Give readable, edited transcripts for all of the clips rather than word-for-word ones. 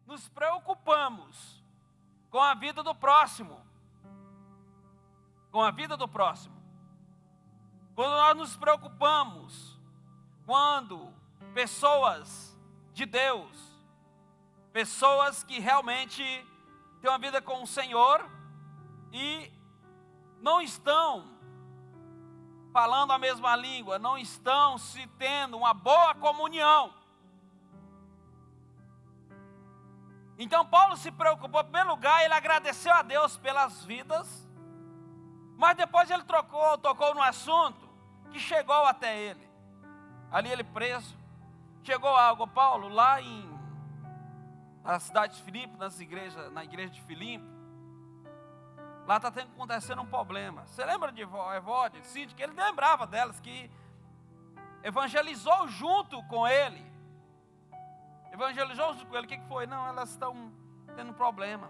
nos preocupamos com a vida do próximo. Com a vida do próximo. Quando nós nos preocupamos, quando pessoas de Deus, pessoas que realmente têm uma vida com o Senhor e não estão falando a mesma língua, não estão se tendo uma boa comunhão. Então Paulo se preocupou, em primeiro lugar, ele agradeceu a Deus pelas vidas, mas depois ele tocou no assunto que chegou até ele. Ali ele preso, chegou algo, Paulo, lá na cidade de Filipe, na igreja de Filipe, lá está acontecendo um problema. Você lembra de Evódia, de Cíntia, que ele lembrava delas, que evangelizou junto com ele. Evangelizou junto com ele, o que foi? Não, elas estão tendo problema.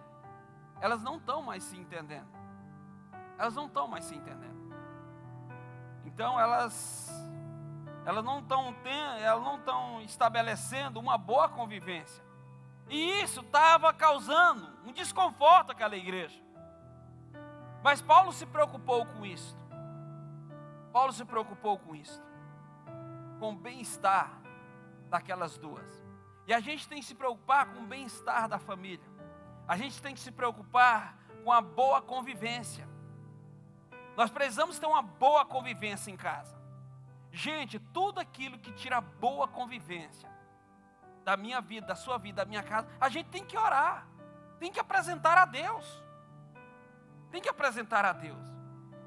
Elas não estão mais se entendendo. Elas não estão mais se entendendo. Então elas não estão estabelecendo uma boa convivência. E isso estava causando um desconforto àquela igreja. Mas Paulo se preocupou com isso. Paulo se preocupou com isso. Com o bem-estar daquelas duas. E a gente tem que se preocupar com o bem-estar da família. A gente tem que se preocupar com a boa convivência. Nós precisamos ter uma boa convivência em casa. Gente, tudo aquilo que tira a boa convivência da minha vida, da sua vida, da minha casa, a gente tem que orar. Tem que apresentar a Deus. Tem que apresentar a Deus.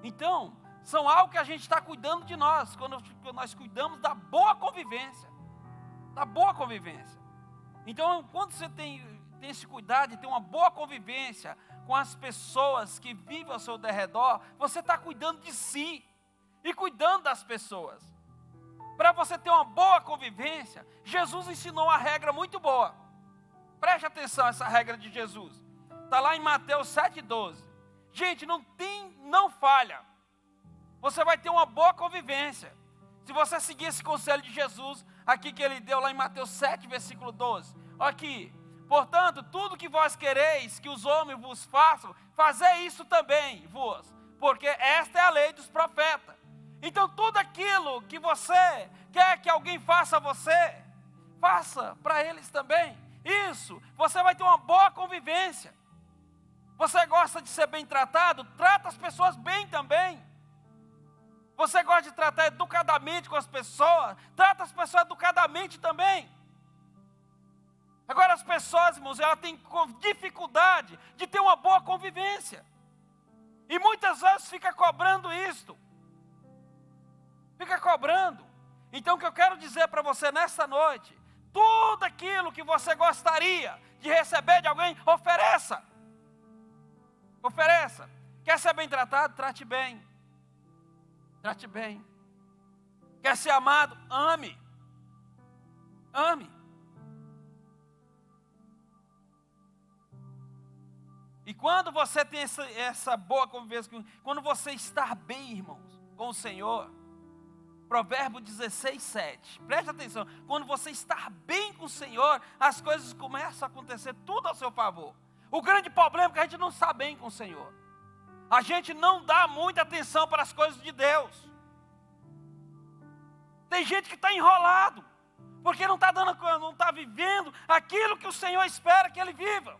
Então, são algo que a gente está cuidando de nós, quando nós cuidamos da boa convivência. Da boa convivência. Então, quando você tem esse cuidado de ter uma boa convivência com as pessoas que vivem ao seu derredor, você está cuidando de si e cuidando das pessoas. Para você ter uma boa convivência, Jesus ensinou uma regra muito boa. Preste atenção a essa regra de Jesus. Está lá em Mateus 7,12. Gente, não falha. Você vai ter uma boa convivência. Se você seguir esse conselho de Jesus, aqui que ele deu lá em Mateus 7, versículo 12. Aqui, portanto, tudo que vós quereis que os homens vos façam, fazei isso também vos, porque esta é a lei dos profetas. Então tudo aquilo que você quer que alguém faça a você, faça para eles também. Isso, você vai ter uma boa convivência. Você gosta de ser bem tratado? Trata as pessoas bem também. Você gosta de tratar educadamente com as pessoas? Trata as pessoas educadamente também. Agora as pessoas, irmãos, elas têm dificuldade de ter uma boa convivência. E muitas vezes fica cobrando isto. Fica cobrando. Então o que eu quero dizer para você nessa noite, tudo aquilo que você gostaria de receber de alguém, ofereça. Ofereça. Quer ser bem tratado? Trate bem. Trate bem. Quer ser amado? Ame. Ame. E quando você tem essa boa convivência, quando você está bem, irmãos, com o Senhor, Provérbio 16, 7, preste atenção, quando você está bem com o Senhor, as coisas começam a acontecer tudo ao seu favor. O grande problema é que a gente não está bem com o Senhor. A gente não dá muita atenção para as coisas de Deus. Tem gente que está enrolado, porque não está vivendo aquilo que o Senhor espera que ele viva.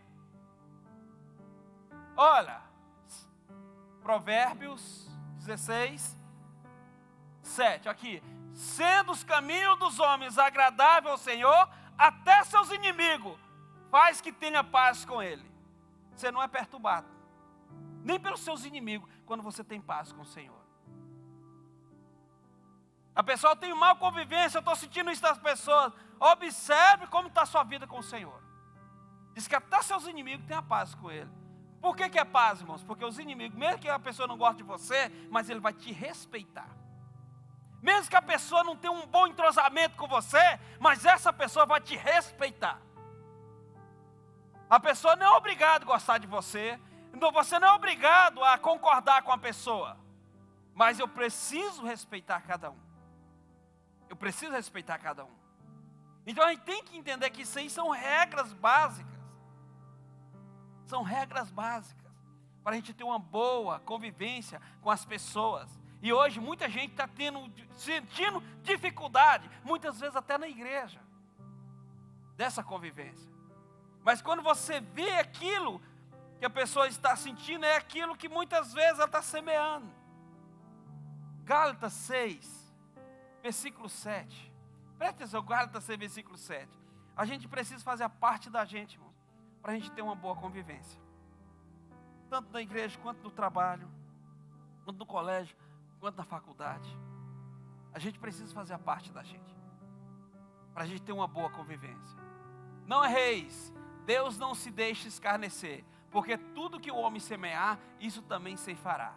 Olha, Provérbios 16, 7, aqui. Sendo os caminhos dos homens agradáveis ao Senhor, até seus inimigos, faz que tenha paz com ele. Você não é perturbado, nem pelos seus inimigos, quando você tem paz com o Senhor. A pessoa tem mal convivência, eu estou sentindo isso das pessoas. Observe como está a sua vida com o Senhor. Diz que até seus inimigos tenham paz com ele. Por que é paz, irmãos? Porque os inimigos, mesmo que a pessoa não goste de você, mas ele vai te respeitar. Mesmo que a pessoa não tenha um bom entrosamento com você, mas essa pessoa vai te respeitar. A pessoa não é obrigada a gostar de você, você não é obrigado a concordar com a pessoa, mas eu preciso respeitar cada um. Eu preciso respeitar cada um. Então a gente tem que entender que isso aí são regras básicas São regras básicas para a gente ter uma boa convivência com as pessoas. E hoje muita gente está sentindo dificuldade, muitas vezes até na igreja, dessa convivência. Mas quando você vê aquilo que a pessoa está sentindo, é aquilo que muitas vezes ela está semeando. Gálatas 6, versículo 7. Presta atenção, Gálatas 6, versículo 7. A gente precisa fazer a parte da gente, irmão, para a gente ter uma boa convivência. Tanto na igreja, quanto no trabalho, quanto no colégio, quanto na faculdade. A gente precisa fazer a parte da gente, para a gente ter uma boa convivência. Não erreis, Deus não se deixa escarnecer, porque tudo que o homem semear, isso também ceifará.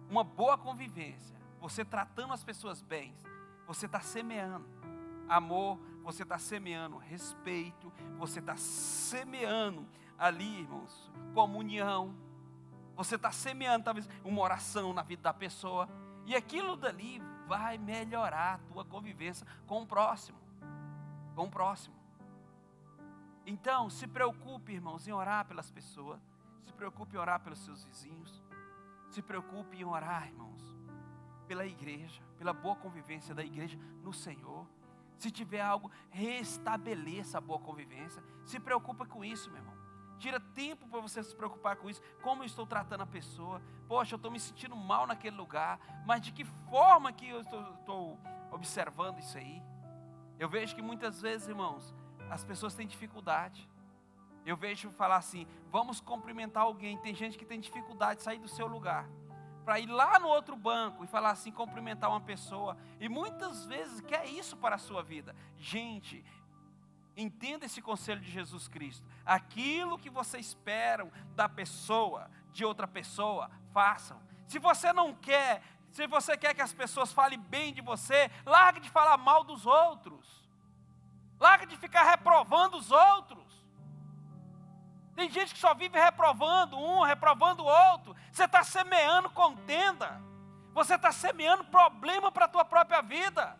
Uma boa convivência, você tratando as pessoas bem, você está semeando amor, você está semeando respeito, você está semeando ali, irmãos, comunhão. Você está semeando talvez uma oração na vida da pessoa, e aquilo dali vai melhorar a tua convivência com o próximo. Com o próximo. Então, se preocupe, irmãos, em orar pelas pessoas. Se preocupe em orar pelos seus vizinhos. Se preocupe em orar, irmãos, pela igreja, pela boa convivência da igreja no Senhor. Se tiver algo, restabeleça a boa convivência. Se preocupa com isso, meu irmão. Tira tempo para você se preocupar com isso. Como eu estou tratando a pessoa? Poxa, eu estou me sentindo mal naquele lugar. Mas de que forma que eu estou observando isso aí? Eu vejo que muitas vezes, irmãos, as pessoas têm dificuldade. Eu vejo falar assim, vamos cumprimentar alguém. Tem gente que tem dificuldade de sair do seu lugar, para ir lá no outro banco e falar assim, cumprimentar uma pessoa. E muitas vezes quer isso para a sua vida. Gente, entenda esse conselho de Jesus Cristo. Aquilo que vocês esperam da pessoa, de outra pessoa, façam. Se você não quer, se você quer que as pessoas falem bem de você, largue de falar mal dos outros. Largue de ficar reprovando os outros. Tem gente que só vive reprovando um, reprovando o outro. Você está semeando contenda. Você está semeando problema para a tua própria vida.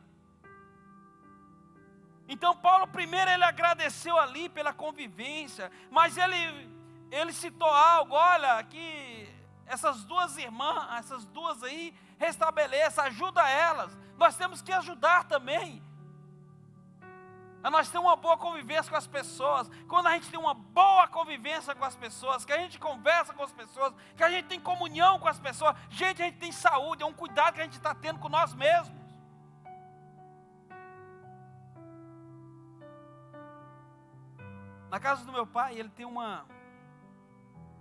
Então Paulo primeiro ele agradeceu ali pela convivência, mas ele citou algo, olha, que essas duas irmãs, essas duas aí, restabeleça, ajuda elas. Nós temos que ajudar também. A nós ter uma boa convivência com as pessoas. Quando a gente tem uma boa convivência com as pessoas, que a gente conversa com as pessoas, que a gente tem comunhão com as pessoas, gente, a gente tem saúde, é um cuidado que a gente está tendo com nós mesmos. Na casa do meu pai, ele tem lá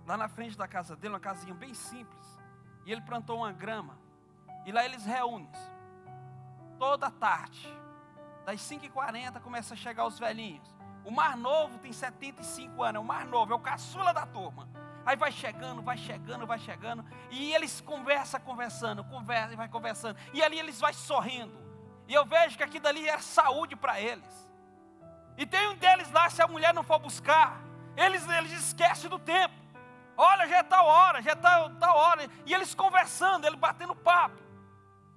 na frente da casa dele, uma casinha bem simples, e ele plantou uma grama, e lá eles reúnem, toda tarde, das 5h40 começa a chegar os velhinhos, o mais novo tem 75 anos, é o mais novo, é o caçula da turma, aí vai chegando, e eles conversando, e vai conversando, e ali eles vão sorrindo, e eu vejo que aquilo ali é saúde para eles. E tem um deles lá, se a mulher não for buscar, eles esquecem do tempo. Olha, já é tal hora, e eles conversando, eles batendo papo.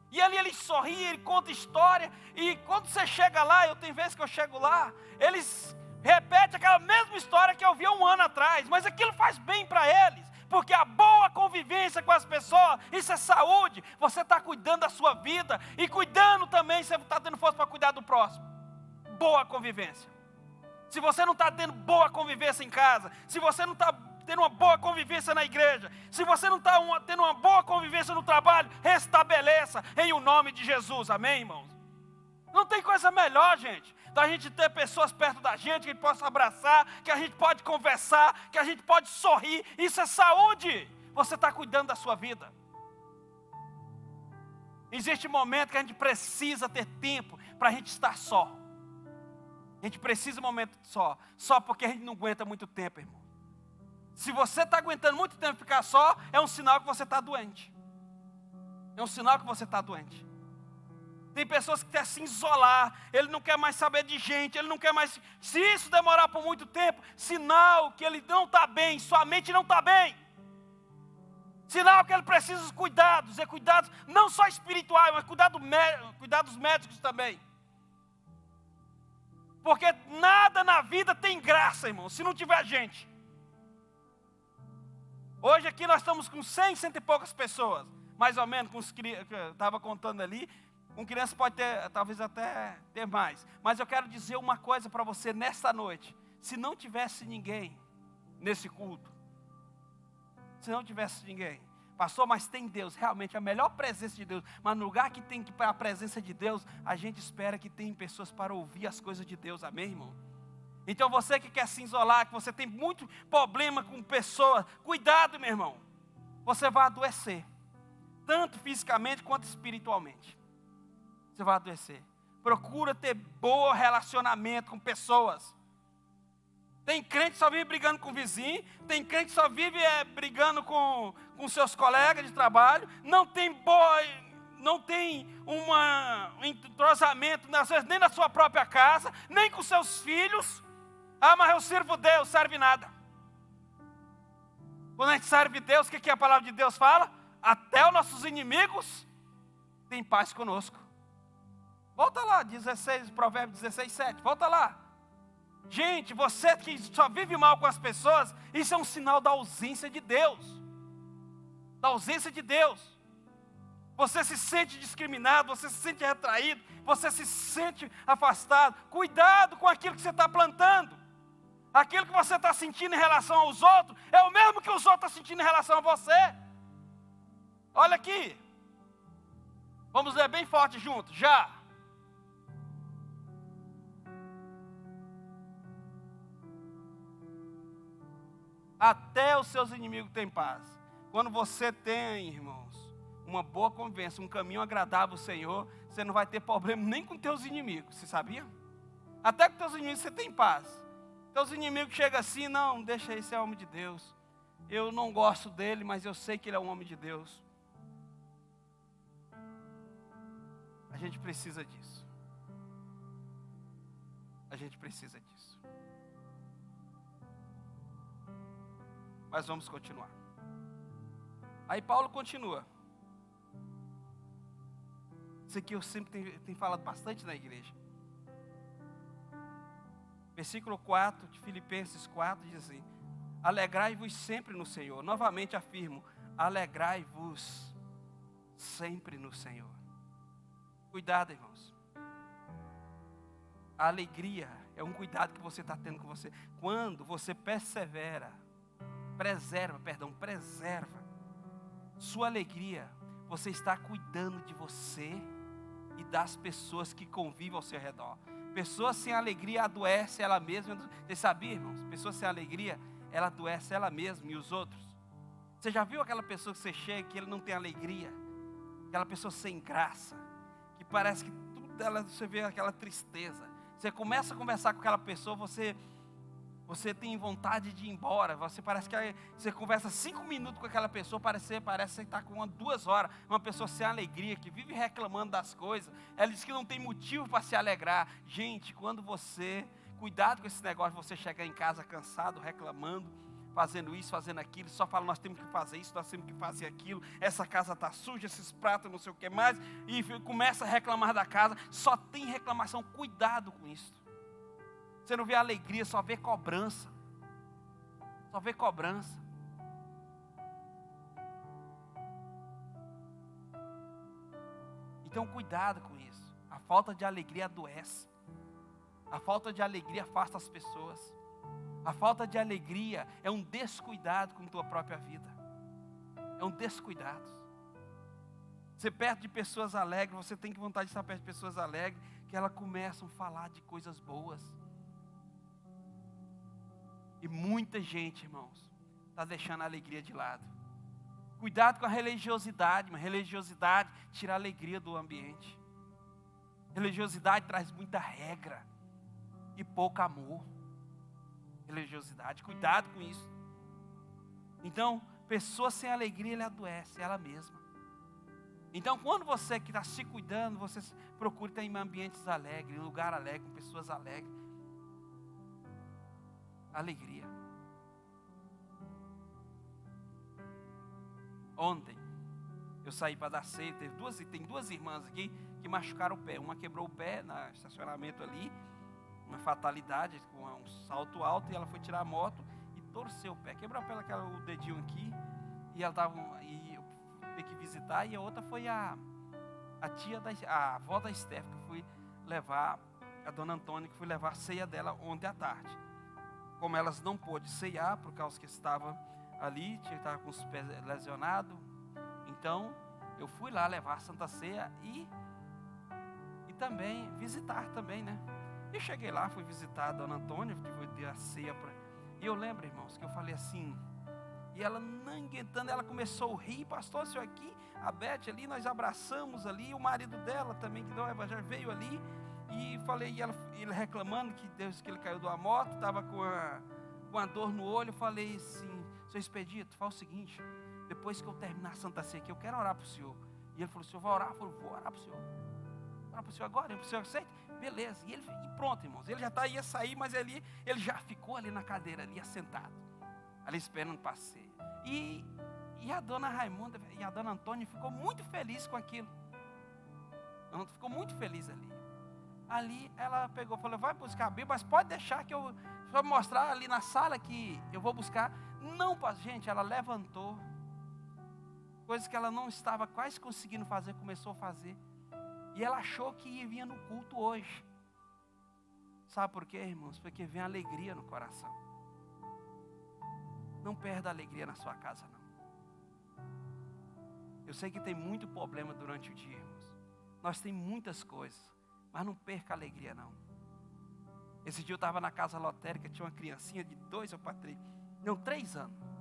E ali eles sorriem, ele conta história, e quando você chega lá, eu tenho vezes que eu chego lá, eles repetem aquela mesma história que eu vi 1 ano atrás, mas aquilo faz bem para eles, porque a boa convivência com as pessoas, isso é saúde, você está cuidando da sua vida, e cuidando também, você está tendo força para cuidar do próximo. Boa convivência. Se você não está tendo boa convivência em casa, se você não está tendo uma boa convivência na igreja, se você não está tendo uma boa convivência no trabalho, restabeleça em o nome de Jesus, amém, irmãos? Não tem coisa melhor, gente, da gente ter pessoas perto da gente, que a gente possa abraçar, que a gente pode conversar, que a gente pode sorrir, isso é saúde, você está cuidando da sua vida. Existe um momento que a gente precisa ter tempo para a gente estar só. A gente precisa de um momento só porque a gente não aguenta muito tempo, irmão. Se você está aguentando muito tempo ficar só, é um sinal que você está doente. É um sinal que você está doente. Tem pessoas que querem se isolar, ele não quer mais saber de gente, ele não quer mais... Se isso demorar por muito tempo, sinal que ele não está bem, sua mente não está bem. Sinal que ele precisa dos cuidados, e cuidados não só espirituais, mas cuidados médicos também. Porque nada na vida tem graça, irmão, se não tiver gente. Hoje aqui nós estamos com 100, cento e poucas pessoas, mais ou menos, eu estava contando ali. Com criança pode ter, talvez até ter mais. Mas eu quero dizer uma coisa para você nesta noite. Se não tivesse ninguém nesse culto, se não tivesse ninguém, pastor, mas tem Deus, realmente a melhor presença de Deus. Mas no lugar que tem a presença de Deus, a gente espera que tenha pessoas para ouvir as coisas de Deus, amém, irmão? Então você que quer se isolar, que você tem muito problema com pessoas, cuidado, meu irmão. Você vai adoecer, tanto fisicamente quanto espiritualmente. Você vai adoecer. Procura ter bom relacionamento com pessoas. Tem crente que só vive brigando com o vizinho. Tem crente que só vive brigando com seus colegas de trabalho. Não tem um entrosamento, às vezes, nem na sua própria casa, nem com seus filhos. Ah, mas eu sirvo Deus, serve nada. Quando a gente serve Deus, o que a palavra de Deus fala? Até os nossos inimigos têm paz conosco. Volta lá, 16, Provérbios 16, 7. Volta lá. Gente, você que só vive mal com as pessoas, isso é um sinal da ausência de Deus. Da ausência de Deus. Você se sente discriminado, você se sente retraído, você se sente afastado. Cuidado com aquilo que você está plantando. Aquilo que você está sentindo em relação aos outros, é o mesmo que os outros estão sentindo em relação a você. Olha aqui. Vamos ler bem forte juntos, já. Até os seus inimigos têm paz. Quando você tem, irmãos, uma boa convivência, um caminho agradável ao Senhor, você não vai ter problema nem com teus inimigos, você sabia? Até com teus inimigos você tem paz. Teus inimigos chegam assim, não, deixa esse é homem de Deus. Eu não gosto dele, mas eu sei que ele é um homem de Deus. A gente precisa disso. A gente precisa disso. Mas vamos continuar. Aí Paulo continua. Isso aqui eu sempre tenho falado bastante na igreja. Versículo 4 de Filipenses 4 diz assim: alegrai-vos sempre no Senhor. Novamente afirmo, alegrai-vos sempre no Senhor. Cuidado, irmãos. A alegria é um cuidado que você está tendo com você. Quando você preserva sua alegria, você está cuidando de você e das pessoas que convivem ao seu redor. Pessoas sem alegria adoecem ela mesma. Você sabia, irmãos? Pessoas sem alegria, ela adoece ela mesma e os outros. Você já viu aquela pessoa que você chega que ele não tem alegria? Aquela pessoa sem graça, que parece que tudo dela, você vê aquela tristeza. Você começa a conversar com aquela pessoa, você tem vontade de ir embora. Parece que você conversa 5 minutos com aquela pessoa, parece que está com 2 horas. Uma pessoa sem alegria, que vive reclamando das coisas. Ela diz que não tem motivo para se alegrar. Gente, cuidado com esse negócio, você chegar em casa cansado, reclamando, fazendo isso, fazendo aquilo, só fala, nós temos que fazer isso, nós temos que fazer aquilo, essa casa está suja, esses pratos, não sei o que mais, e começa a reclamar da casa, só tem reclamação. Cuidado com isso. Você não vê alegria, só vê cobrança. Só vê cobrança. Então cuidado com isso. A falta de alegria adoece. A falta de alegria afasta as pessoas. A falta de alegria é um descuidado com a tua própria vida. É um descuidado. Você perto de pessoas alegres, você tem vontade de estar perto de pessoas alegres, que elas começam a falar de coisas boas. E muita gente, irmãos, está deixando a alegria de lado. Cuidado com a religiosidade, mas religiosidade tira a alegria do ambiente. Religiosidade traz muita regra e pouco amor. Religiosidade, cuidado com isso. Então, pessoa sem alegria, ela adoece, ela mesma. Então, quando você que está se cuidando, você procura estar em ambientes alegres, em lugar alegre, com pessoas alegres. Alegria. Ontem eu saí para dar ceia. Tem 2 irmãs aqui que machucaram o pé. Uma quebrou o pé no estacionamento ali, uma fatalidade, com um salto alto, e ela foi tirar a moto e torceu o pé, quebrou a perna, o dedinho aqui, e ela e eu fui que visitar, e a outra foi a avó da Esther, que eu fui levar, a dona Antônia, que fui levar a ceia dela ontem à tarde. Como elas não pôde ceiar, por causa que estava ali, estava com os pés lesionados, então eu fui lá levar a Santa Ceia e também visitar também, né? E cheguei lá, fui visitar a dona Antônia, dei a ceia para. E eu lembro, irmãos, que eu falei assim, e ela não aguentando, ela começou a rir, pastor, isso aqui, a Beth ali, nós abraçamos ali, o marido dela também, que deu o evangelho, veio ali, e falei, e ele reclamando que Deus, que ele caiu de uma moto, estava com a dor no olho, eu falei assim, seu Expedito, fala o seguinte, depois que eu terminar a Santa Ceia aqui, eu quero orar para o senhor. E ele falou, o senhor vai orar? Eu falei, vou orar para o senhor. Orar para o senhor agora? O senhor aceita? Beleza. E pronto, irmãos, ele já ia sair, mas ele já ficou ali na cadeira, ali assentado, ali esperando para a ceia. E a dona Raimunda e a dona Antônia ficou muito feliz com aquilo. Ela ficou muito feliz ali. Ali ela pegou e falou, vai buscar a Bíblia, mas pode deixar que eu vou mostrar ali na sala que eu vou buscar. Não, gente, ela levantou. Coisas que ela não estava quase conseguindo fazer, começou a fazer. E ela achou que ia vir no culto hoje. Sabe por quê, irmãos? Porque vem alegria no coração. Não perda a alegria na sua casa, não. Eu sei que tem muito problema durante o dia, irmãos. Nós temos muitas coisas, mas não perca a alegria, não. Esse dia eu estava na casa lotérica, tinha uma criancinha de 3 anos.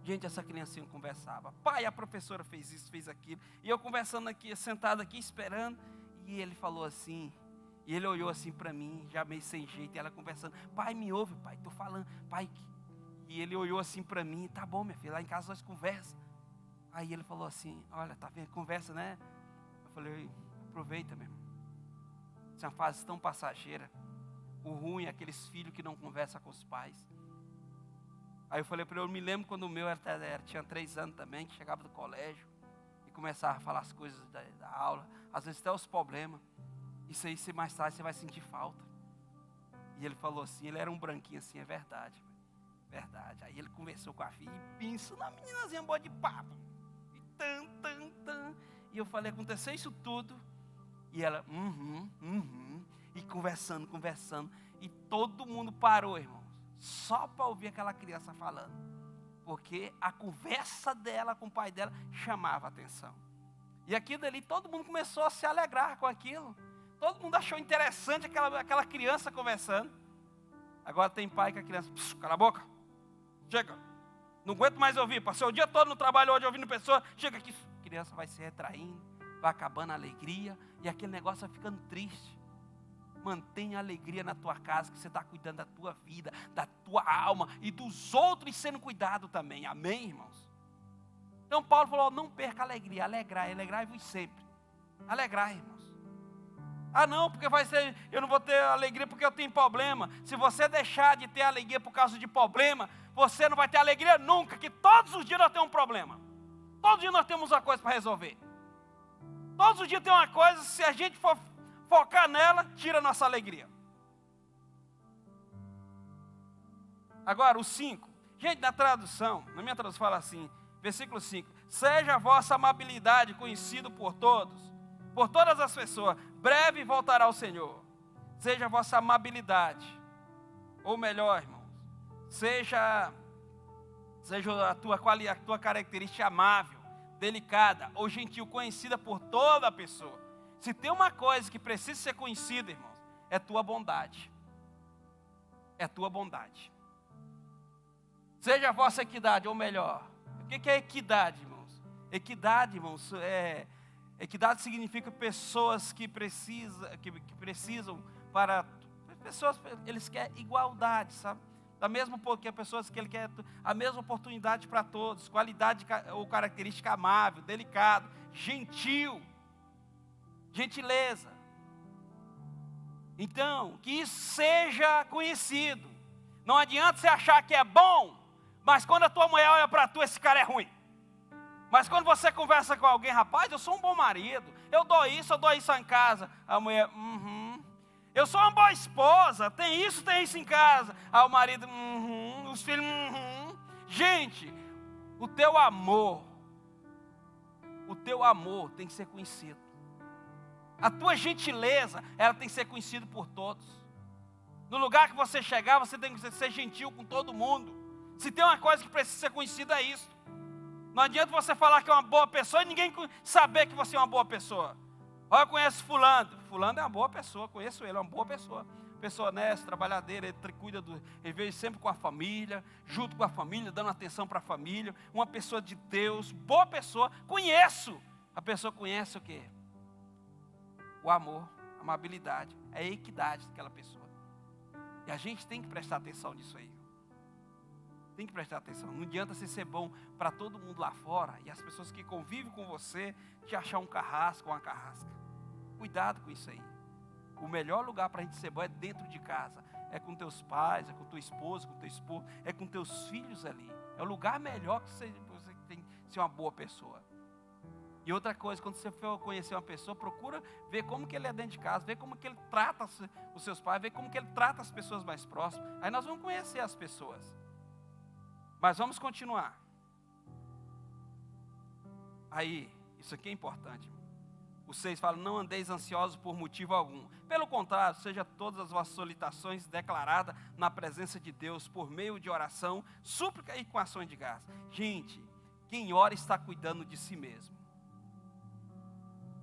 Gente, essa criancinha conversava. Pai, a professora fez isso, fez aquilo. E eu conversando aqui, sentado aqui, esperando. E ele falou assim, e ele olhou assim para mim, já meio sem jeito. E ela conversando, pai, me ouve, pai, estou falando. Pai, e ele olhou assim para mim, tá bom, minha filha, lá em casa nós conversamos. Aí ele falou assim, olha, tá vendo, conversa, né? Eu falei, aproveita, meu irmão. Isso é uma fase tão passageira. O ruim é aqueles filhos que não conversam com os pais. Aí eu falei para ele, eu me lembro quando o meu tinha 3 anos também, que chegava do colégio e começava a falar as coisas da aula, às vezes até os problemas. Isso aí, mais tarde, você vai sentir falta. E ele falou assim, ele era um branquinho assim, é verdade. Verdade. Aí ele conversou com a filha e pensou na meninazinha boa de papo. E eu falei, aconteceu isso tudo. E ela, e conversando. E todo mundo parou, irmão. Só para ouvir aquela criança falando. Porque a conversa dela com o pai dela chamava a atenção. E aquilo ali, todo mundo começou a se alegrar com aquilo. Todo mundo achou interessante aquela criança conversando. Agora tem pai que a criança, cala a boca. Chega. Não aguento mais ouvir. Passei o dia todo no trabalho hoje ouvindo pessoa. Chega aqui. A criança vai se retraindo. Vai acabando a alegria. E aquele negócio vai ficando triste. Mantenha a alegria na tua casa, que você está cuidando da tua vida, da tua alma e dos outros sendo cuidado também. Amém, irmãos? Então Paulo falou, não perca a alegria, alegrai-vos sempre. Alegrai, irmãos. Ah não, porque eu não vou ter alegria porque eu tenho problema. Se você deixar de ter alegria por causa de problema, você não vai ter alegria nunca, que todos os dias nós temos um problema. Todos os dias nós temos uma coisa para resolver. Todos os dias tem uma coisa, se a gente for focar nela, tira a nossa alegria. Agora, o 5. Gente, na minha tradução fala assim, versículo 5. Seja a vossa amabilidade conhecida por todos, por todas as pessoas. Breve voltará o Senhor. Seja a vossa amabilidade. Ou melhor, irmãos, seja a tua característica amável, delicada ou gentil, conhecida por toda a pessoa. Se tem uma coisa que precisa ser conhecida, irmãos, é tua bondade. É tua bondade. Seja a vossa equidade, ou melhor, o que é equidade, irmãos? Equidade, irmãos, equidade significa pessoas que precisam para pessoas, eles querem igualdade, sabe? Da mesma porque pessoas que ele quer a mesma oportunidade para todos, qualidade ou característica amável, delicado, gentil. Gentileza. Então, que isso seja conhecido. Não adianta você achar que é bom, mas quando a tua mulher olha para tu, esse cara é ruim. Mas quando você conversa com alguém, rapaz, eu sou um bom marido, eu dou isso em casa. A mulher, Eu sou uma boa esposa, tem isso em casa. Aí o marido, os filhos, Gente, o teu amor tem que ser conhecido. A tua gentileza, ela tem que ser conhecida por todos. No lugar que você chegar, você tem que ser gentil com todo mundo. Se tem uma coisa que precisa ser conhecida, é isso. Não adianta você falar que é uma boa pessoa e ninguém saber que você é uma boa pessoa. Olha, eu conheço fulano. Fulano é uma boa pessoa, conheço ele, é uma boa pessoa. Pessoa honesta, trabalhadeira, ele veio sempre com a família, junto com a família, dando atenção para a família. Uma pessoa de Deus, boa pessoa, conheço. A pessoa conhece o quê? O amor, a amabilidade, a equidade daquela pessoa. E a gente tem que prestar atenção nisso aí. Tem que prestar atenção. Não adianta você ser bom para todo mundo lá fora e as pessoas que convivem com você te achar um carrasco ou uma carrasca. Cuidado com isso aí. O melhor lugar para a gente ser bom é dentro de casa. É com teus pais, é com tua esposa, com teu esposo, é com teus filhos ali. É o lugar melhor que você tem que ser uma boa pessoa. E outra coisa, quando você for conhecer uma pessoa, procura ver como que ele é dentro de casa, ver como que ele trata os seus pais, ver como que ele trata as pessoas mais próximas. Aí nós vamos conhecer as pessoas. Mas vamos continuar. Aí, isso aqui é importante. O 6 fala, não andeis ansiosos por motivo algum. Pelo contrário, seja todas as vossas solicitações declaradas na presença de Deus, por meio de oração, súplica e com ações de graça. Gente, quem ora está cuidando de si mesmo.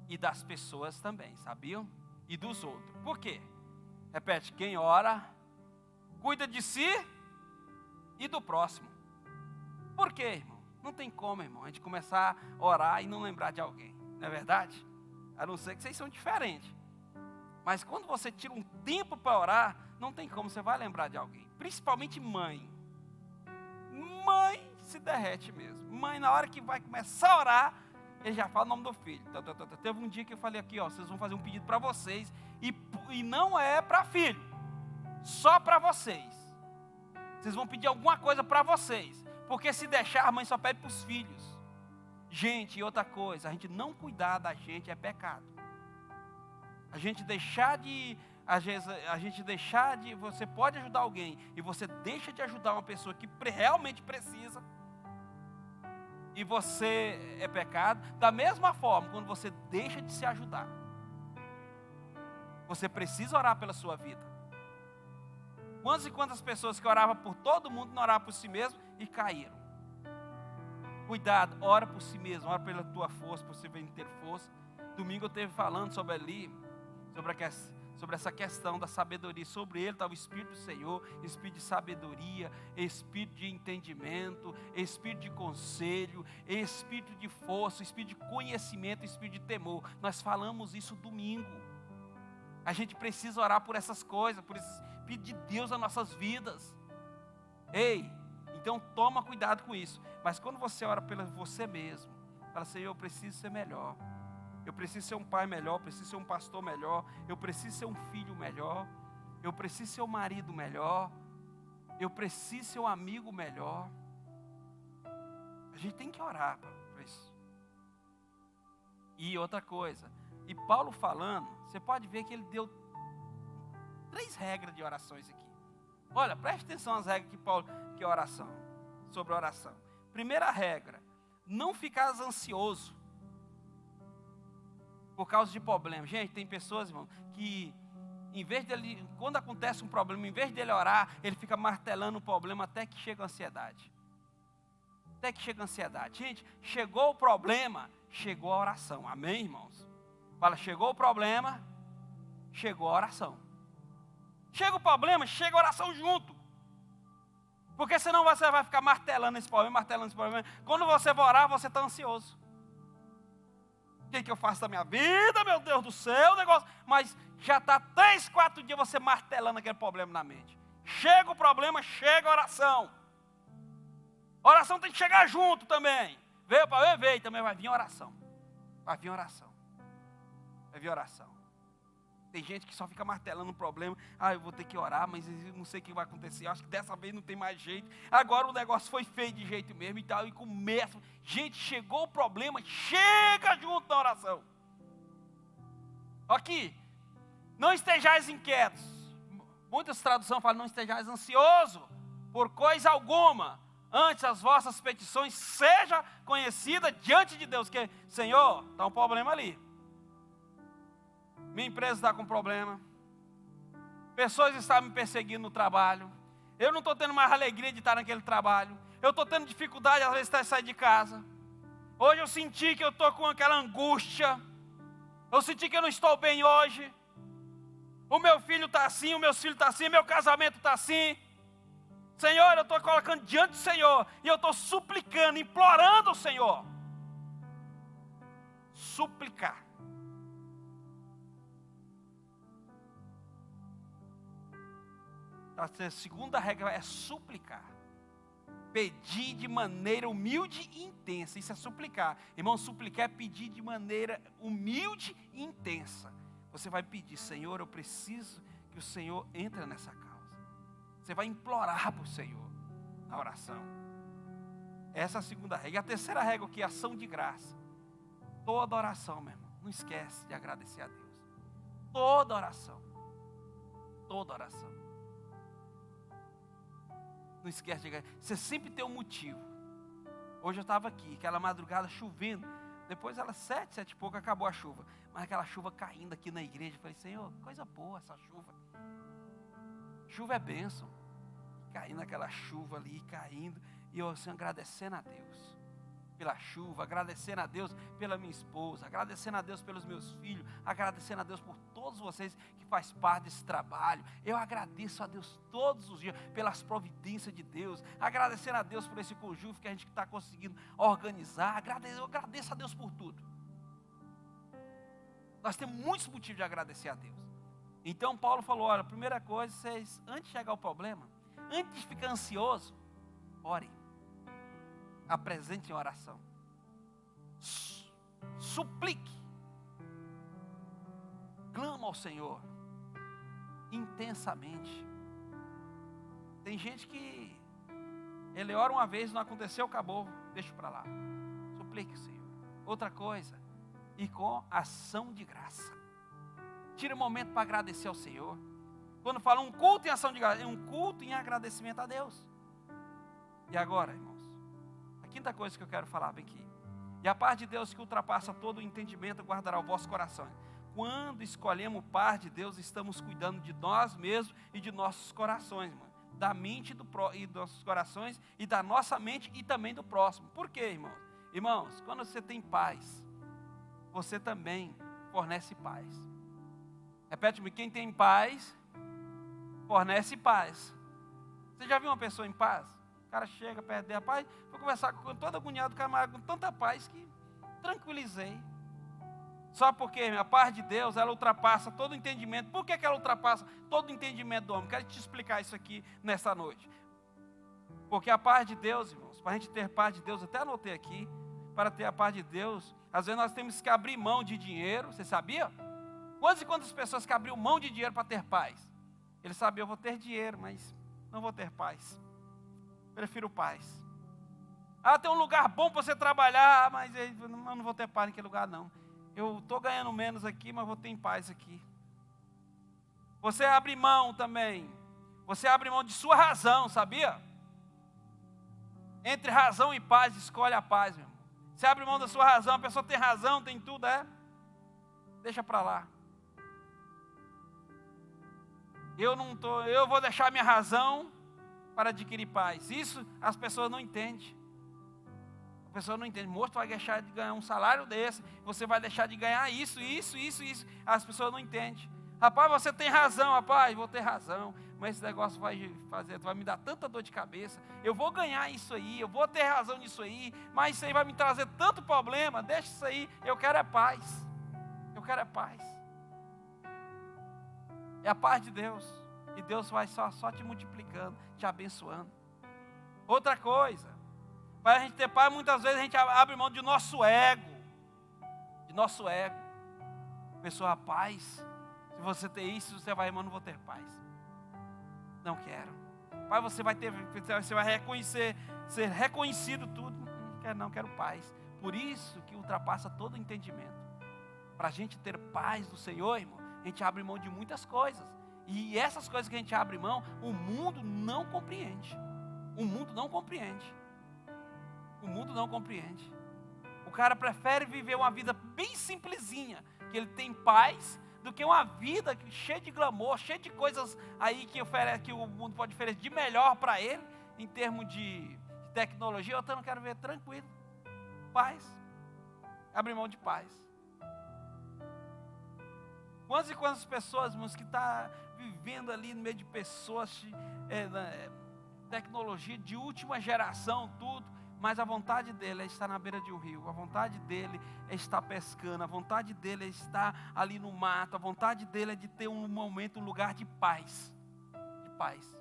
E das pessoas também, sabiam? E dos outros. Por quê? Repete, quem ora, cuida de si e do próximo. Por quê, irmão? Não tem como, irmão, a gente começar a orar e não lembrar de alguém. Não é verdade? A não ser que vocês são diferentes. Mas quando você tira um tempo para orar, não tem como, você vai lembrar de alguém. Principalmente mãe. Mãe se derrete mesmo. Mãe, na hora que vai começar a orar, ele já fala o nome do filho. Teve um dia que eu falei aqui, ó, vocês vão fazer um pedido para vocês. E não é para filho. Só para vocês. Vocês vão pedir alguma coisa para vocês. Porque se deixar, a mãe só pede para os filhos. Gente, e outra coisa, a gente não cuidar da gente é pecado. A gente deixar de, às vezes, você pode ajudar alguém e você deixa de ajudar uma pessoa que realmente precisa. E você é pecado. Da mesma forma, quando você deixa de se ajudar, você precisa orar pela sua vida. Quantas e quantas pessoas que oravam por todo mundo não oravam por si mesmo e caíram. Cuidado, ora por si mesmo, ora pela tua força, por você ter força. Domingo eu esteve falando sobre essa questão da sabedoria. Sobre ele estava o Espírito do Senhor, Espírito de sabedoria, Espírito de entendimento, Espírito de conselho, Espírito de força, Espírito de conhecimento, Espírito de temor. Nós falamos isso domingo. A gente precisa orar por essas coisas, por esse Espírito de Deus nas nossas vidas. Ei, então toma cuidado com isso. Mas quando você ora por você mesmo, fala assim, eu preciso ser melhor. Eu preciso ser um pai melhor, eu preciso ser um pastor melhor, eu preciso ser um filho melhor, eu preciso ser um marido melhor, eu preciso ser um amigo melhor. A gente tem que orar por isso. E outra coisa, e Paulo falando, você pode ver que ele deu 3 regras de orações aqui. Olha, preste atenção às regras que é oração, sobre oração. Primeira regra, não ficar ansioso por causa de problemas. Gente, tem pessoas, irmão, que em vez dele, quando acontece um problema, em vez dele orar, ele fica martelando o problema até que chega a ansiedade. Até que chega a ansiedade. Gente, chegou o problema, chegou a oração. Amém, irmãos? Fala, chegou o problema, chegou a oração. Chega o problema, chega a oração junto. Porque senão você vai ficar martelando esse problema. Quando você vai orar, você está ansioso. O que eu faço da minha vida, meu Deus do céu, negócio. Mas já está 3, 4 dias você martelando aquele problema na mente. Chega o problema, chega a oração. A oração tem que chegar junto também. Veio o problema, veio, também vai vir oração. Vai vir oração. Vai vir oração. Tem gente que só fica martelando o problema. Eu vou ter que orar, mas eu não sei o que vai acontecer. Eu acho que dessa vez não tem mais jeito. Agora o negócio foi feio de jeito mesmo e tal. E começa. Gente, chegou o problema. Chega junto na oração. Aqui. Não estejais inquietos. Muitas traduções falam, não estejais ansioso por coisa alguma. Antes as vossas petições sejam conhecidas diante de Deus. Que, Senhor, está um problema ali. Minha empresa está com problema. Pessoas estão me perseguindo no trabalho. Eu não estou tendo mais alegria de estar naquele trabalho. Eu estou tendo dificuldade às vezes de sair de casa. Hoje eu senti que eu estou com aquela angústia. Eu senti que eu não estou bem hoje. O meu filho está assim, o meu filho está assim, meu casamento está assim. Senhor, eu estou colocando diante do Senhor. E eu estou suplicando, implorando o Senhor. Suplicar. A segunda regra é suplicar. Pedir de maneira humilde e intensa. Isso é suplicar. Irmão, suplicar é pedir de maneira humilde e intensa. Você vai pedir, Senhor, eu preciso que o Senhor entre nessa causa. Você vai implorar para o Senhor na oração. Essa é a segunda regra. E a terceira regra aqui é ação de graça. Toda oração, meu irmão, não esquece de agradecer a Deus. Toda oração. Toda oração. Não esquece de agradecer. Você sempre tem um motivo. Hoje eu estava aqui, aquela madrugada chovendo. Depois ela 7 e pouco acabou a chuva. Mas aquela chuva caindo aqui na igreja. Eu falei, Senhor, coisa boa essa chuva. Chuva é bênção. Caindo aquela chuva ali, caindo. E eu assim, agradecendo a Deus pela chuva, agradecendo a Deus pela minha esposa, agradecendo a Deus pelos meus filhos, agradecendo a Deus por todos vocês que faz parte desse trabalho. Eu agradeço a Deus todos os dias pelas providências de Deus, agradecendo a Deus por esse conjunto que a gente está conseguindo organizar. Eu agradeço a Deus por tudo. Nós temos muitos motivos de agradecer a Deus. Então Paulo falou, olha, a primeira coisa, vocês, antes de chegar ao problema, antes de ficar ansioso, ore. Apresente em oração. Suplique. Clama ao Senhor. Intensamente. Tem gente que ele ora uma vez, não aconteceu, acabou, deixa para lá. Suplique, Senhor. Outra coisa, e com ação de graça. Tira um momento para agradecer ao Senhor. Quando fala um culto em ação de graça, é um culto em agradecimento a Deus. E agora, irmãos, a quinta coisa que eu quero falar bem aqui. E a paz de Deus que ultrapassa todo o entendimento guardará o vosso coração. Quando escolhemos paz de Deus, estamos cuidando de nós mesmos e de nossos corações, irmão. Da mente e dos nossos corações e da nossa mente e também do próximo. Por quê, irmãos? Irmãos, quando você tem paz, você também fornece paz. Repete-me, quem tem paz, fornece paz. Você já viu uma pessoa em paz? O cara chega perto dele, rapaz, vou conversar com todo agoniado, camarada, com tanta paz que tranquilizei. Só porque a paz de Deus, ela ultrapassa todo o entendimento. Por que ela ultrapassa todo o entendimento do homem? Quero te explicar isso aqui nessa noite. Porque a paz de Deus, irmãos, para a gente ter paz de Deus, até anotei aqui, para ter a paz de Deus, às vezes nós temos que abrir mão de dinheiro, você sabia? Quantas e quantas pessoas que abriram mão de dinheiro para ter paz? Ele sabia, eu vou ter dinheiro, mas não vou ter paz. Prefiro paz. Ah, tem um lugar bom para você trabalhar, mas eu não vou ter paz naquele lugar não. Eu estou ganhando menos aqui, mas vou ter em paz aqui. Você abre mão também. Você abre mão de sua razão, sabia? Entre razão e paz, escolhe a paz, meu irmão. Você abre mão da sua razão, a pessoa tem razão, tem tudo, deixa para lá. Eu vou deixar minha razão para adquirir paz. Isso as pessoas não entendem. A pessoa não entende. Moço, vai deixar de ganhar um salário desse. Você vai deixar de ganhar isso. As pessoas não entendem. Rapaz, você tem razão, rapaz. Vou ter razão. Mas esse negócio vai me dar tanta dor de cabeça. Eu vou ganhar isso aí. Eu vou ter razão nisso aí. Mas isso aí vai me trazer tanto problema. Deixa isso aí. Eu quero é paz. Eu quero é paz. É a paz de Deus. E Deus vai só te multiplicando, te abençoando. Outra coisa. Para a gente ter paz, muitas vezes a gente abre mão de nosso ego. De nosso ego. Pessoa, paz. Se você ter isso, você vai, irmão, não vou ter paz. Não quero. Pai, você vai ser reconhecido tudo. Não quero paz. Por isso que ultrapassa todo o entendimento. Para a gente ter paz do Senhor, irmão, a gente abre mão de muitas coisas. E essas coisas que a gente abre mão, o mundo não compreende. O mundo não compreende. O mundo não compreende. O cara prefere viver uma vida bem simplesinha, que ele tem paz, do que uma vida cheia de glamour, cheia de coisas aí que o mundo pode oferecer de melhor para ele, em termos de tecnologia. Eu não quero ver tranquilo, paz, abrir mão de paz. Quantas e quantas pessoas, irmãos, que estão vivendo ali no meio de pessoas, tecnologia de última geração, tudo, mas a vontade dele é estar na beira de um rio, a vontade dele é estar pescando, a vontade dele é estar ali no mato, a vontade dele é de ter um momento, um lugar de paz. De paz.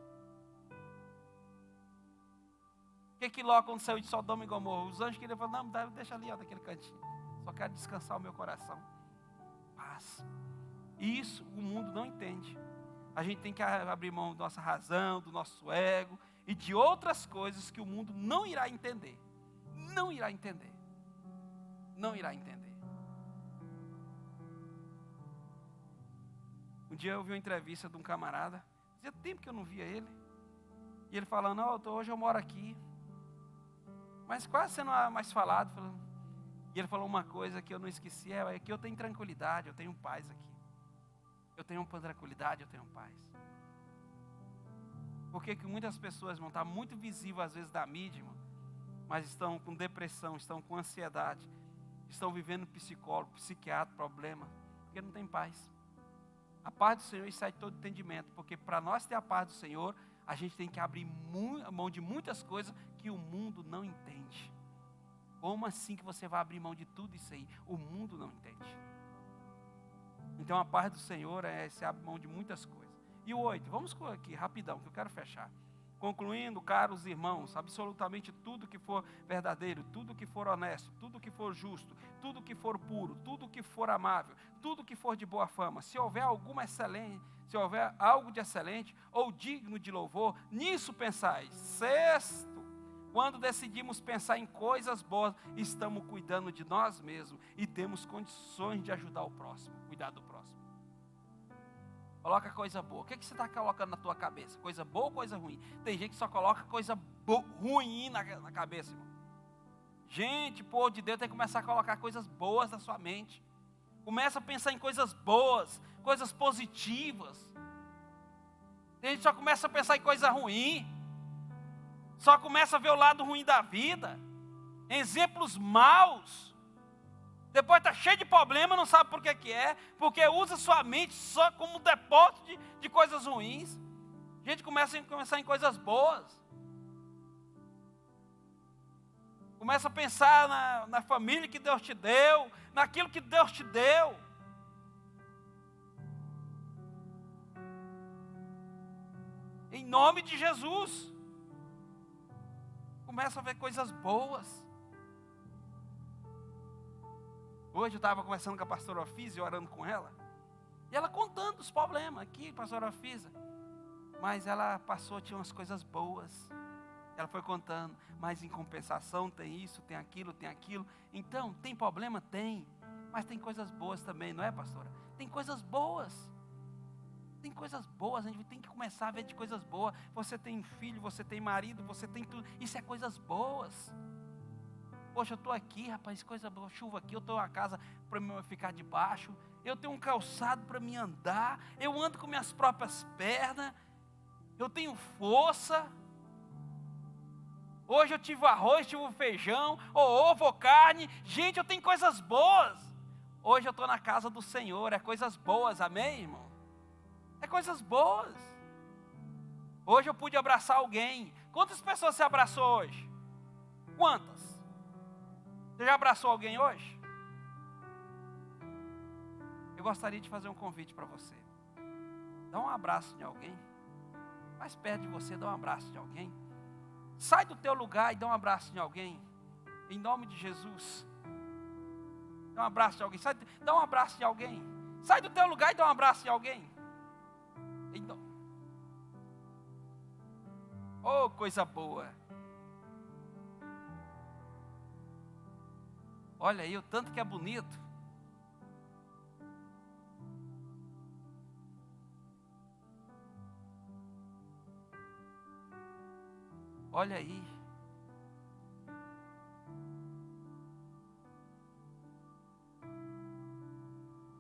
O que Ló, quando saiu de Sodoma e Gomorra? Os anjos queriam falar, não, deixa ali, ó, daquele cantinho. Só quero descansar o meu coração. Paz. Isso o mundo não entende. A gente tem que abrir mão da nossa razão, do nosso ego e de outras coisas que o mundo não irá entender. Não irá entender. Não irá entender. Um dia eu vi uma entrevista de um camarada, fazia tempo que eu não via ele, e ele falando, hoje eu moro aqui, mas quase sendo mais falado, e ele falou uma coisa que eu não esqueci, é que eu tenho tranquilidade, eu tenho paz aqui. Eu tenho tranquilidade, eu tenho paz. Porque que muitas pessoas vão estar muito visíveis às vezes da mídia, irmão, mas estão com depressão, estão com ansiedade, estão vivendo psicólogo, psiquiatra, problema, porque não tem paz. A paz do Senhor excede todo entendimento, porque para nós ter a paz do Senhor, a gente tem que abrir mão de muitas coisas que o mundo não entende. Como assim que você vai abrir mão de tudo isso aí? O mundo não entende. Então a paz do Senhor é se abrir mão de muitas coisas. E o 8, vamos aqui rapidão, que eu quero fechar. Concluindo, caros irmãos, absolutamente tudo que for verdadeiro, tudo que for honesto, tudo que for justo, tudo que for puro, tudo que for amável, tudo que for de boa fama, se houver algo de excelente ou digno de louvor, nisso pensais. Sexto, quando decidimos pensar em coisas boas, estamos cuidando de nós mesmos e temos condições de ajudar o próximo, cuidar do próximo. Coloca coisa boa. O que você está colocando na tua cabeça? Coisa boa ou coisa ruim? Tem gente que só coloca coisa ruim na cabeça, irmão. Gente, povo de Deus tem que começar a colocar coisas boas na sua mente. Começa a pensar em coisas boas, coisas positivas. Tem gente que só começa a pensar em coisa ruim. Só começa a ver o lado ruim da vida. Exemplos maus. Depois está cheio de problema, não sabe por que é, porque usa sua mente só como um depósito de coisas ruins. A gente começa a pensar em coisas boas. Começa a pensar na família que Deus te deu, naquilo que Deus te deu. Em nome de Jesus. Começa a ver coisas boas. Hoje eu estava conversando com a pastora Ofísia, orando com ela, e ela contando os problemas aqui, pastora Ofísia, mas ela passou, tinha umas coisas boas, ela foi contando, mas em compensação tem isso, tem aquilo, então tem problema? Tem, mas tem coisas boas também, não é, pastora? Tem coisas boas, a gente tem que começar a ver de coisas boas. Você tem filho, você tem marido, você tem tudo, isso é coisas boas. Poxa, eu estou aqui, rapaz, coisa boa, chuva aqui, eu tenho uma casa para me ficar debaixo, eu tenho um calçado para me andar, eu ando com minhas próprias pernas, eu tenho força. Hoje eu tive arroz, tive feijão, ou ovo, ou carne. Gente, eu tenho coisas boas. Hoje eu estou na casa do Senhor, é coisas boas, amém, irmão? É coisas boas. Hoje eu pude abraçar alguém. Quantas pessoas você abraçou hoje? Quantas? Você já abraçou alguém hoje? Eu gostaria de fazer um convite para você. Dá um abraço de alguém. Mais perto de você, dá um abraço de alguém. Sai do teu lugar e dá um abraço de alguém. Em nome de Jesus. Dá um abraço de alguém. Dá um abraço de alguém. Sai do teu lugar e dá um abraço de alguém. Oh, coisa boa. Olha aí o tanto que é bonito. Olha aí.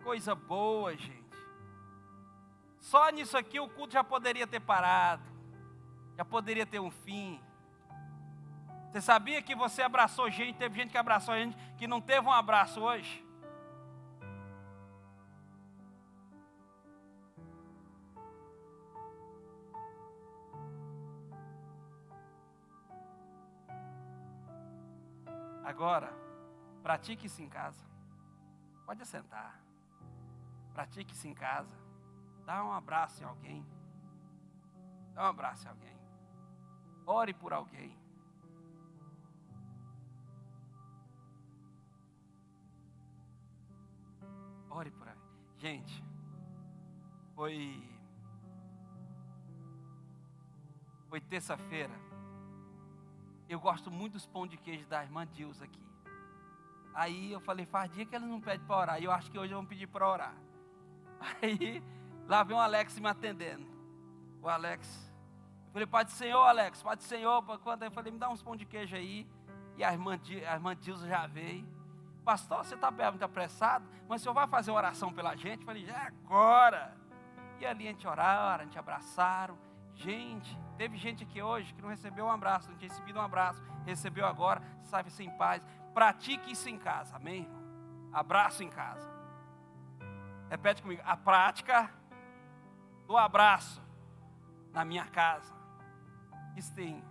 Coisa boa, gente. Só nisso aqui o culto já poderia ter parado. Já poderia ter um fim. Você sabia que você abraçou gente, teve gente que abraçou gente que não teve um abraço hoje? Agora, pratique isso em casa. Pode assentar. Pratique isso em casa. Dá um abraço em alguém. Dá um abraço em alguém. Ore por alguém. Ore por alguém. Gente, foi terça-feira. Eu gosto muito dos pão de queijo da irmã Dilza aqui. Aí eu falei, faz dia que eles não pedem para orar. E eu acho que hoje vão pedir para orar. Aí lá vem o Alex me atendendo. O Alex. Eu falei, Pai do Senhor, Alex, Pai do Senhor. Eu falei, me dá uns pão de queijo aí. E a irmã Dilza já veio. Pastor, você está muito apressado, mas o senhor vai fazer oração pela gente? Eu falei, já é agora. E ali a gente oraram, a gente abraçaram. Gente, teve gente aqui hoje que não recebeu um abraço, não tinha recebido um abraço, recebeu agora, sai sem paz. Pratique isso em casa, amém, irmão? Abraço em casa. Repete comigo, a prática do abraço na minha casa. Isso tem,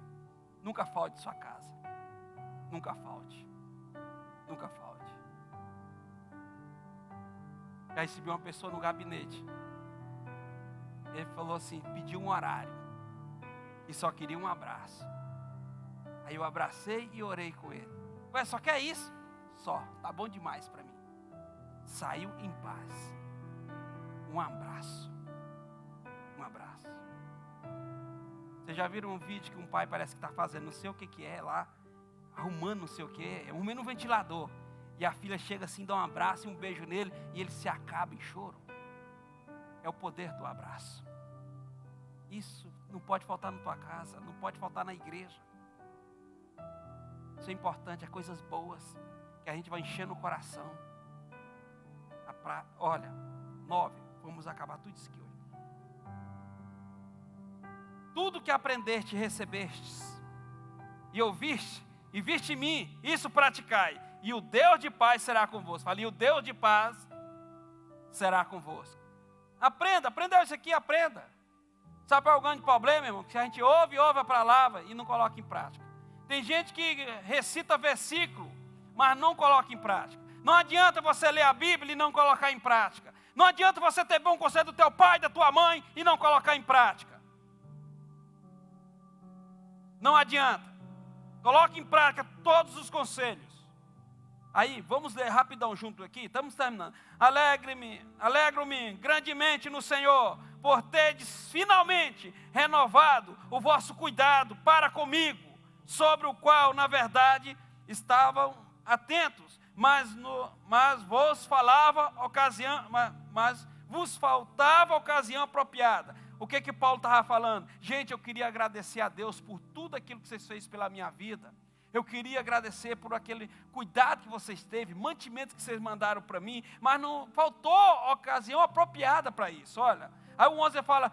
nunca falte sua casa. Nunca falte. Nunca falte. Já recebi uma pessoa no gabinete. Ele falou assim, pediu um horário. E só queria um abraço. Aí eu abracei e orei com ele. Ué, só quer isso? Só, tá bom demais para mim. Saiu em paz. Um abraço. Um abraço. Vocês já viram um vídeo que um pai parece que está fazendo não sei o que é lá, arrumando não sei o que, arrumando um ventilador. E a filha chega assim, dá um abraço e um beijo nele, e ele se acaba em choro. É o poder do abraço. Isso não pode faltar na tua casa, não pode faltar na igreja. Isso é importante, é coisas boas, que a gente vai enchendo o coração. Olha, 9, vamos acabar tudo isso aqui hoje. Tudo que aprendeste e recebestes, e ouviste, e viste em mim, isso praticai. E o Deus de paz será convosco. Fale, e o Deus de paz será convosco. Aprenda isso aqui, aprenda. Sabe qual é o grande problema, irmão? Que a gente ouve a palavra e não coloca em prática. Tem gente que recita versículo, mas não coloca em prática. Não adianta você ler a Bíblia e não colocar em prática. Não adianta você ter bom conselho do teu pai, da tua mãe e não colocar em prática. Não adianta. Coloque em prática todos os conselhos. Aí, vamos ler rapidão junto aqui, estamos terminando. Alegro-me grandemente no Senhor, por teres finalmente renovado o vosso cuidado para comigo, sobre o qual, na verdade, estavam atentos, mas vos faltava ocasião apropriada. O que Paulo estava falando? Gente, eu queria agradecer a Deus por tudo aquilo que vocês fez pela minha vida. Eu queria agradecer por aquele cuidado que vocês teve, mantimento que vocês mandaram para mim, mas não faltou ocasião apropriada para isso. Olha, aí o 11 fala,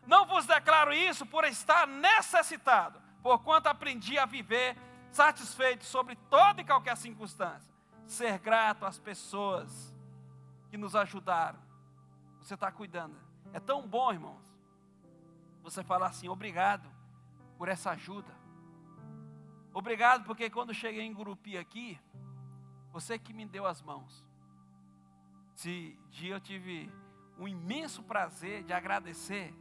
não vos declaro isso por estar necessitado, porquanto aprendi a viver satisfeito sobre toda e qualquer circunstância. Ser grato às pessoas que nos ajudaram. Você está cuidando. É tão bom, irmãos, você falar assim, obrigado por essa ajuda. Obrigado porque quando cheguei em Gurupi aqui, você que me deu as mãos. Esse dia eu tive um imenso prazer de agradecer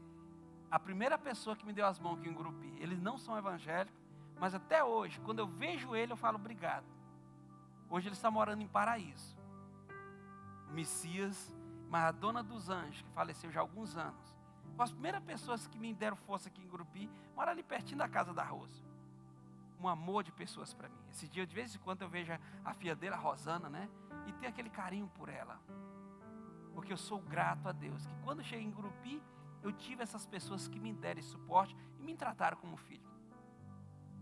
a primeira pessoa que me deu as mãos aqui em Gurupi. Eles não são evangélicos, mas até hoje, quando eu vejo ele, eu falo obrigado. Hoje ele está morando em Paraíso. Messias, mas a dona dos anjos, que faleceu já há alguns anos. Foi as primeiras pessoas que me deram força aqui em Gurupi, mora ali pertinho da casa da Rosa. Um amor de pessoas para mim. Esse dia, de vez em quando, eu vejo a filha dele, a Rosana, né? E tenho aquele carinho por ela. Porque eu sou grato a Deus. Que quando eu cheguei em Gurupi, eu tive essas pessoas que me deram esse suporte e me trataram como filho.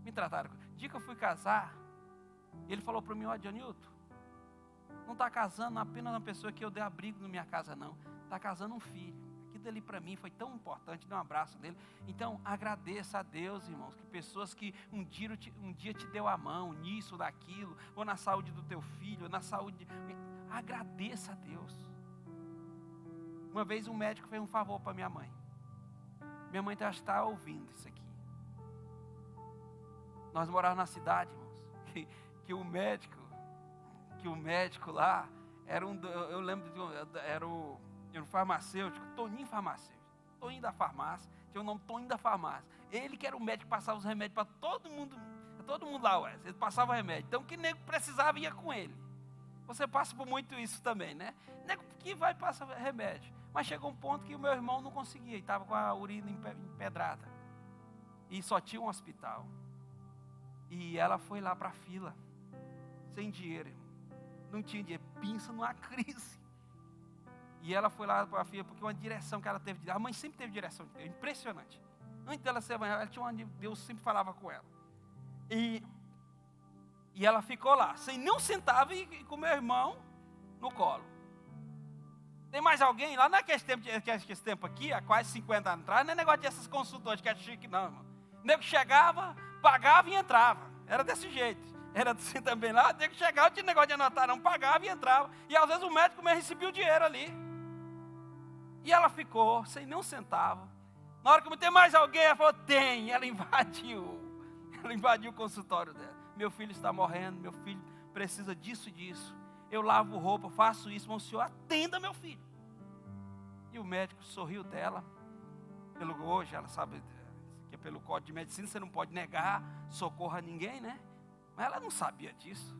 Me trataram. O dia que eu fui casar, ele falou para mim: ó, Dionilton, não está casando apenas uma pessoa que eu dei abrigo na minha casa, não. Está casando um filho. Aquilo ali para mim foi tão importante, dei um abraço nele. Então, agradeça a Deus, irmãos, que pessoas que um dia te deu a mão, nisso, daquilo, ou na saúde do teu filho, ou na saúde... Agradeça a Deus. Uma vez um médico fez um favor para minha mãe. Minha mãe já está ouvindo isso aqui. Nós morávamos na cidade, irmãos, que o médico lá era eu lembro era o farmacêutico, Toninho farmacêutico, Toninho da farmácia, tinha o nome Toninho da farmácia. Ele que era o médico que passava os remédios para todo mundo lá, ele passava remédio. Então, que nego precisava ia com ele. Você passa por muito isso também, né? Nego que vai passar remédio. Mas chegou um ponto que o meu irmão não conseguia, ele estava com a urina empedrada. E só tinha um hospital. E ela foi lá para a fila, sem dinheiro, irmão. Não tinha dinheiro, pensa numa crise. E ela foi lá para a fila, porque uma direção que ela teve, a mãe sempre teve direção de Deus, impressionante. Antes dela ser mãe, ela tinha uma, Deus sempre falava com ela. E ela ficou lá, sem nem um centavo e com meu irmão no colo. Tem mais alguém? Lá naquele tempo aqui, há quase 50 anos atrás, não é negócio dessas consultoras que é chique, não, irmão. O nego chegava, pagava e entrava. Era desse jeito. Era assim também lá, o nego chegava, não tinha negócio de anotar, não, pagava e entrava. E às vezes o médico mesmo recebia o dinheiro ali. E ela ficou sem nem um centavo. Na hora que tem mais alguém, ela falou: tem. Ela invadiu o consultório dela. Meu filho está morrendo, meu filho precisa disso e disso. Eu lavo roupa, faço isso, mas o senhor atenda meu filho. E o médico sorriu dela. Hoje ela sabe que pelo Código de Medicina você não pode negar socorro a ninguém, né? Mas ela não sabia disso.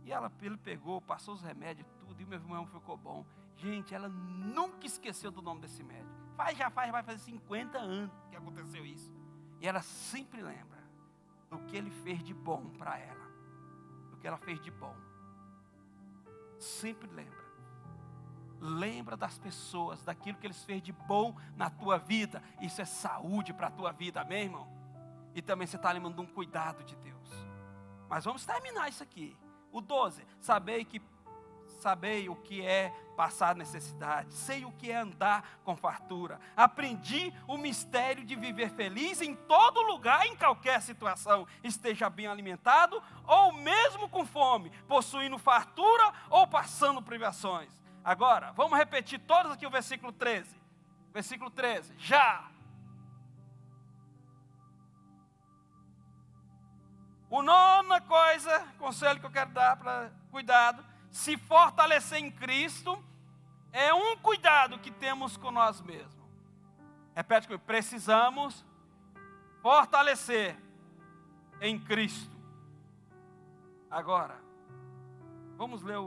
E ele pegou, passou os remédios, tudo, e o meu irmão ficou bom. Gente, ela nunca esqueceu do nome desse médico. Vai fazer 50 anos que aconteceu isso. E ela sempre lembra do que ele fez de bom para ela. Do que ela fez de bom. Sempre lembra. Lembra das pessoas, daquilo que eles fez de bom na tua vida. Isso é saúde para a tua vida, amém, irmão? E também você está lembrando de um cuidado de Deus. Mas vamos terminar isso aqui. O 12, sabei o que é passar necessidade, sei o que é andar com fartura, aprendi o mistério de viver feliz em todo lugar, em qualquer situação, esteja bem alimentado ou mesmo com fome, possuindo fartura ou passando privações. Agora, vamos repetir todos aqui o versículo 13. Versículo 13, já. O nona coisa, conselho que eu quero dar para cuidado, se fortalecer em Cristo, é um cuidado que temos com nós mesmos. Repete comigo, precisamos fortalecer em Cristo. Agora, vamos ler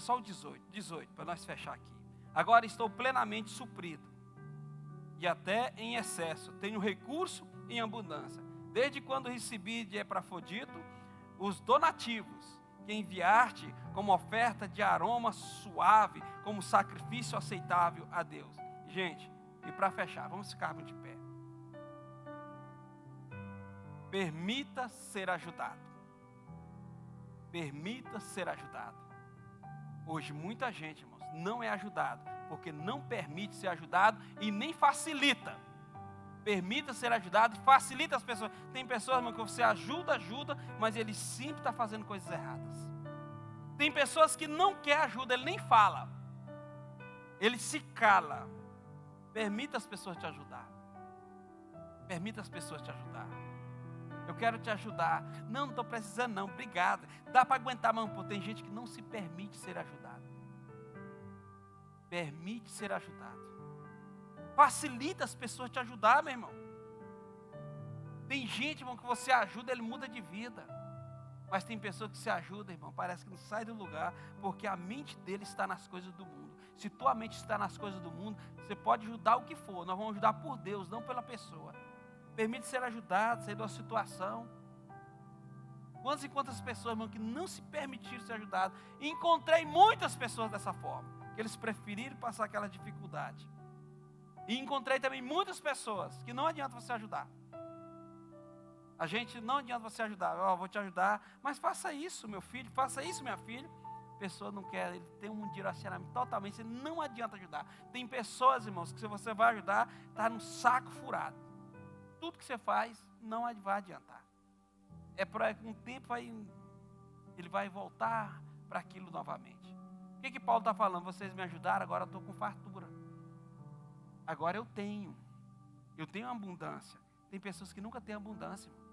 só o 18, para nós fechar aqui. Agora estou plenamente suprido, e até em excesso, tenho recurso em abundância. Desde quando recebi de Epafrodito os donativos que enviaste como oferta de aroma suave, como sacrifício aceitável a Deus. Gente, e para fechar, vamos ficarmos de pé. Permita ser ajudado. Permita ser ajudado. Hoje muita gente, irmãos, não é ajudado, porque não permite ser ajudado e nem facilita. Permita ser ajudado e facilita as pessoas. Tem pessoas, irmão, que você ajuda, mas ele sempre está fazendo coisas erradas. Tem pessoas que não quer ajuda, ele nem fala. Ele se cala. Permita as pessoas te ajudar. Permita as pessoas te ajudar. Eu quero te ajudar. Não estou precisando não, obrigado. Dá para aguentar, mano, porque tem gente que não se permite ser ajudado. Permite ser ajudado. Facilita as pessoas te ajudar, meu irmão. Tem gente, irmão, que você ajuda, ele muda de vida. Mas tem pessoa que se ajuda, irmão, parece que não sai do lugar, porque a mente dele está nas coisas do mundo. Se tua mente está nas coisas do mundo, você pode ajudar o que for. Nós vamos ajudar por Deus, não pela pessoa. Permite ser ajudado, sair de uma situação. Quantas e quantas pessoas, irmão, que não se permitiram ser ajudadas. E encontrei muitas pessoas dessa forma, que eles preferiram passar aquela dificuldade. E encontrei também muitas pessoas que não adianta você ajudar. A gente não adianta você ajudar. Vou te ajudar, mas faça isso, meu filho, faça isso, minha filha. A pessoa não quer, ele tem um direcionamento totalmente, você não adianta ajudar. Tem pessoas, irmãos, que se você vai ajudar, está no saco furado. Tudo que você faz não vai adiantar. É por um tempo ele vai voltar para aquilo novamente. O que Paulo está falando? Vocês me ajudaram, agora eu estou com fartura. Agora eu tenho abundância. Tem pessoas que nunca têm abundância, irmão.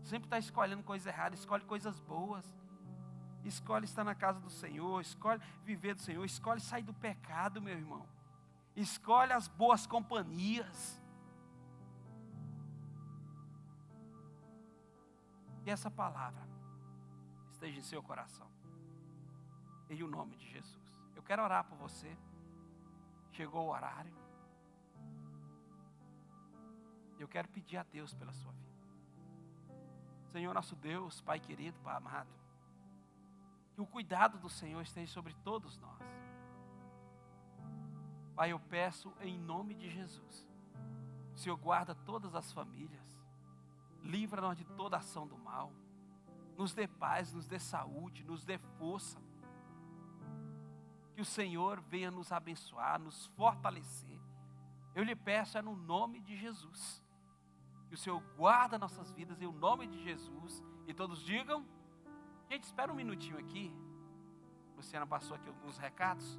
Sempre está escolhendo coisas erradas, escolhe coisas boas. Escolhe estar na casa do Senhor, escolhe viver do Senhor, escolhe sair do pecado, meu irmão. Escolhe as boas companhias. Que essa palavra esteja em seu coração. Em o nome de Jesus. Eu quero orar por você. Chegou o horário. Eu quero pedir a Deus pela sua vida. Senhor nosso Deus, Pai querido, Pai amado, que o cuidado do Senhor esteja sobre todos nós. Pai, eu peço em nome de Jesus, o Senhor guarda todas as famílias, livra-nos de toda ação do mal, nos dê paz, nos dê saúde, nos dê força, que o Senhor venha nos abençoar, nos fortalecer. Eu lhe peço no nome de Jesus, que o Senhor guarda nossas vidas em o nome de Jesus. E todos digam, gente, espera um minutinho aqui. Luciana passou aqui alguns recados.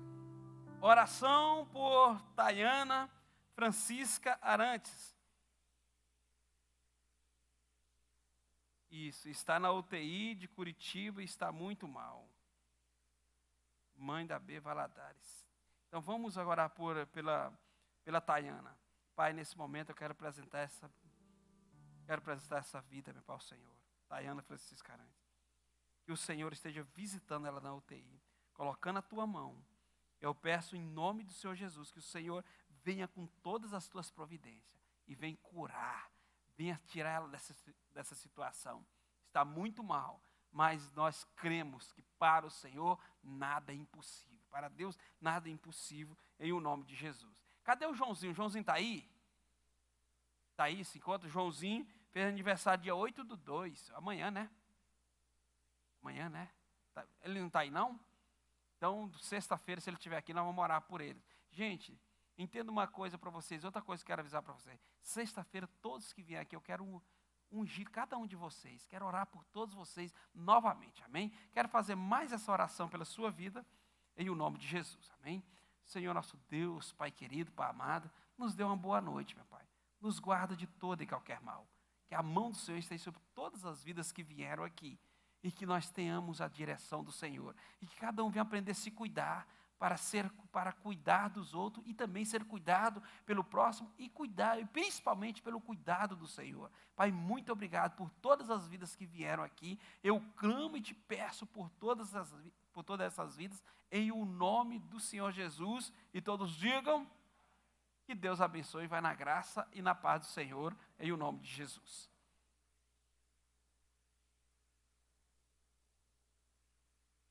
Oração por Tayana Francisca Arantes. Isso, está na UTI de Curitiba e está muito mal. Mãe da B Valadares. Então vamos agora pela Tayana. Pai, nesse momento eu quero apresentar essa vida, meu Pai, ao Senhor. Tayana Francisca Arantes. Que o Senhor esteja visitando ela na UTI, colocando a tua mão. Eu peço em nome do Senhor Jesus, que o Senhor venha com todas as tuas providências e venha curar, venha tirar ela dessa situação. Está muito mal, mas nós cremos que para o Senhor nada é impossível. Para Deus nada é impossível, em o nome de Jesus. Cadê o Joãozinho? O Joãozinho está aí? Está aí, se encontra. O Joãozinho fez aniversário dia 8/2, amanhã, né? Amanhã, né? Ele não está aí, não? Então, sexta-feira, se ele estiver aqui, nós vamos orar por ele. Gente, entenda uma coisa para vocês, outra coisa que eu quero avisar para vocês. Sexta-feira, todos que vierem aqui, eu quero ungir cada um de vocês. Quero orar por todos vocês novamente, amém? Quero fazer mais essa oração pela sua vida, em o nome de Jesus, amém? Senhor nosso Deus, Pai querido, Pai amado, nos dê uma boa noite, meu Pai. Nos guarda de todo e qualquer mal. Que a mão do Senhor esteja sobre todas as vidas que vieram aqui. E que nós tenhamos a direção do Senhor. E que cada um venha aprender a se cuidar, para cuidar dos outros e também ser cuidado pelo próximo e principalmente pelo cuidado do Senhor. Pai, muito obrigado por todas as vidas que vieram aqui. Eu clamo e te peço por todas essas vidas, em o nome do Senhor Jesus. E todos digam, que Deus abençoe e vai na graça e na paz do Senhor, em o nome de Jesus.